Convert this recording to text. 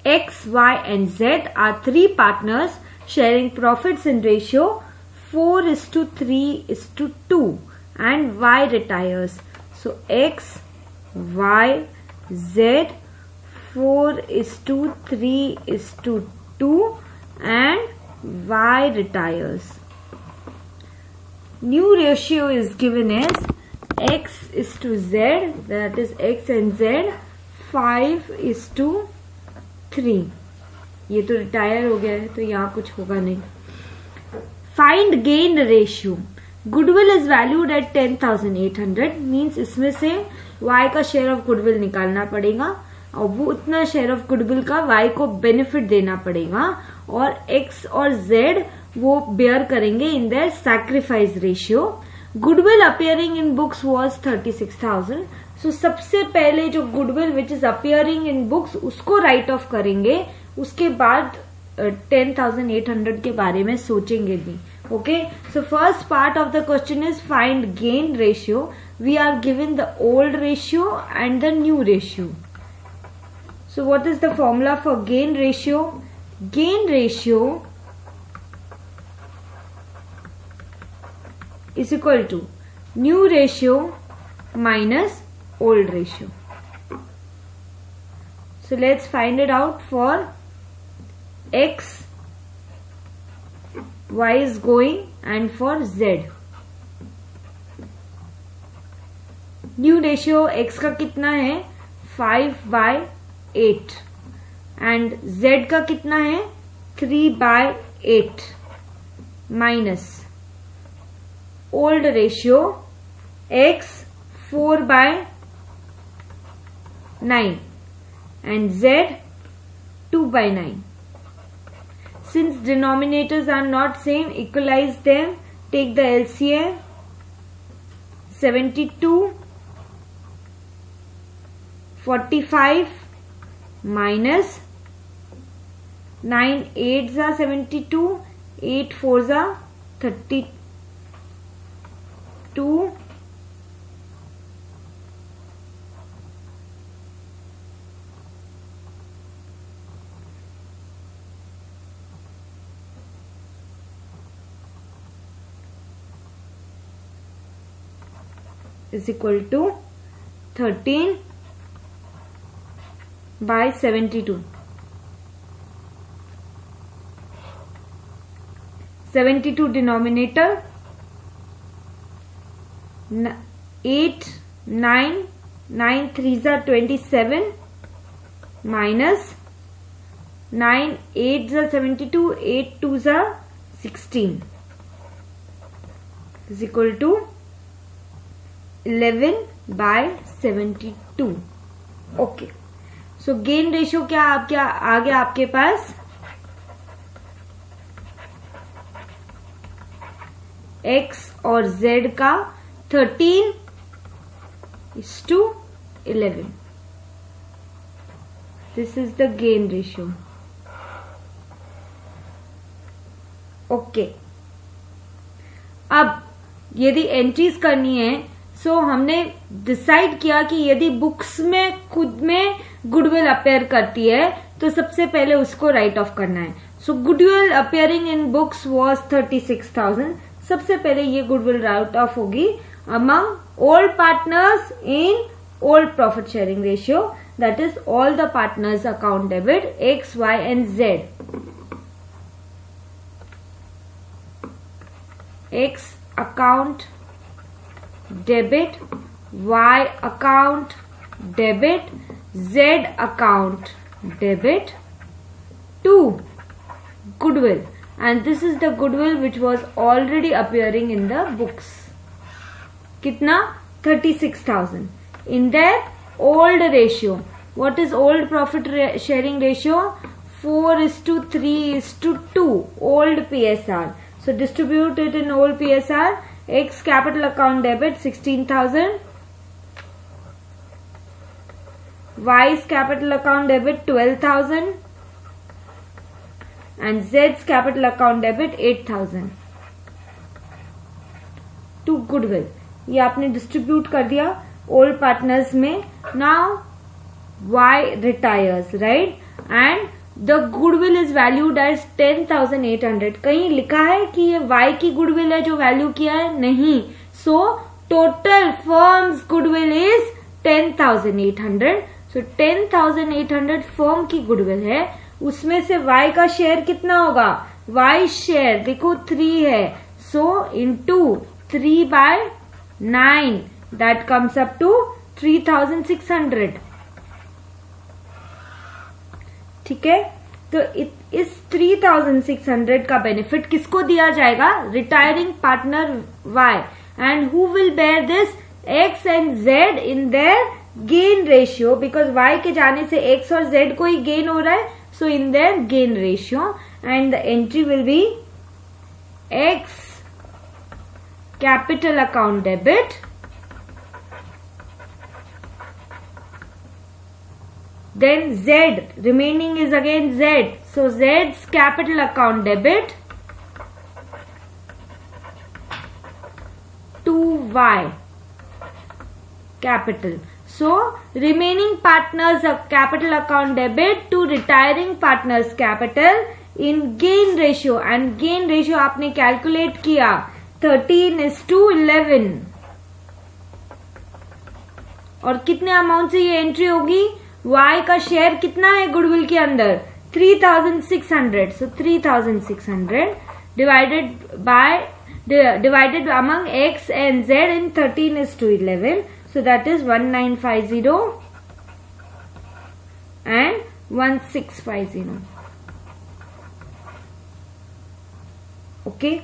X, Y and Z are three partners sharing profits in ratio 4:3:2 and Y retires. So X, Y, Z 4:3:2 and Y retires. New ratio is given as X:Z, that is X and Z 5:3. ये तो retire हो गया है तो यहाँ कुछ होगा नहीं. Find gain ratio. Goodwill is valued at 10,800 means इसमें से Y का शेयर ऑफ गुडविल निकालना पड़ेगा और वो उतना शेयर ऑफ गुडविल का Y को बेनिफिट देना पड़ेगा और X और Z वो बेयर करेंगे in their sacrifice ratio. Goodwill appearing in books was 36,000. So सबसे पहले जो goodwill which is appearing in books उसको राइट ऑफ करेंगे, उसके बाद 10,800 के बारे में सोचेंगे भी. Okay, so first part of the question is find gain ratio. We are given the old ratio and the new ratio. So what is the formula for gain ratio? Gain ratio is equal to new ratio minus old ratio. So let's find it out for X, Y is going and for Z. New ratio X का कितना है 5/8 and Z का कितना है 3/8 minus old ratio X 4/9 and Z 2/9. Since denominators are not same, equalize them. Take the LCM. 72 45 minus 9 8s are 72, 8 4s are 32 is equal to 13/72. 72 denominator, 8 9 9 3s are 27 minus 9 8s are 72, 8 2s are 16 is equal to 11/72. Okay, so gain ratio क्या आ गया आपके पास X और Z का 13:11. This is the gain ratio. Okay, अब यदि entries करनी है सो हमने डिसाइड किया कि यदि बुक्स में खुद में गुडविल अपेयर करती है तो सबसे पहले उसको राइट ऑफ करना है. So goodwill appearing in books was 36,000. सबसे पहले ये गुडविल राइट ऑफ होगी among old partners in old profit sharing ratio, that is all the partners account debit X, Y and Z. X account debit, Y account debit, Z account debit to goodwill, and this is the goodwill which was already appearing in the books. कितना 36,000 in their old ratio. What is old profit sharing ratio? 4:3:2 old PSR. So distribute it in old PSR. X capital account debit 16,000, Y's capital account debit 12,000 and Z's capital account debit 8,000 to goodwill. ये आपने distribute कर दिया old partners में. Now Y retires, right? And the goodwill is valued as 10,800. कहीं लिखा है कि ये y की गुडविल है जो वैल्यू किया है? नहीं. So total firms goodwill is 10,800. So 10,800 firm की गुडविल है. उसमें से y का शेयर कितना होगा? y शेयर देखो 3 है. So into 3/9 that comes up to 3,600. ठीक है. तो इस 3,600 का बेनिफिट किसको दिया जाएगा? Retiring partner Y. And who will bear this? X and Z in their gain ratio, because Y के जाने से X और Z को ही गेन हो रहा है. So in their gain ratio, and the entry will be X capital account debit then Z remaining is again Z, so Z's capital account debit to Y capital. So remaining partners of capital account debit to retiring partners capital in gain ratio, and gain ratio आपने calculate किया 13:11. और कितने amount से ये entry होगी? Y का share कितना है गुडविल के अंदर? 3,600. So 3,600 divided among X and Z in 13:11. So that is 1950 and 1650. Okay.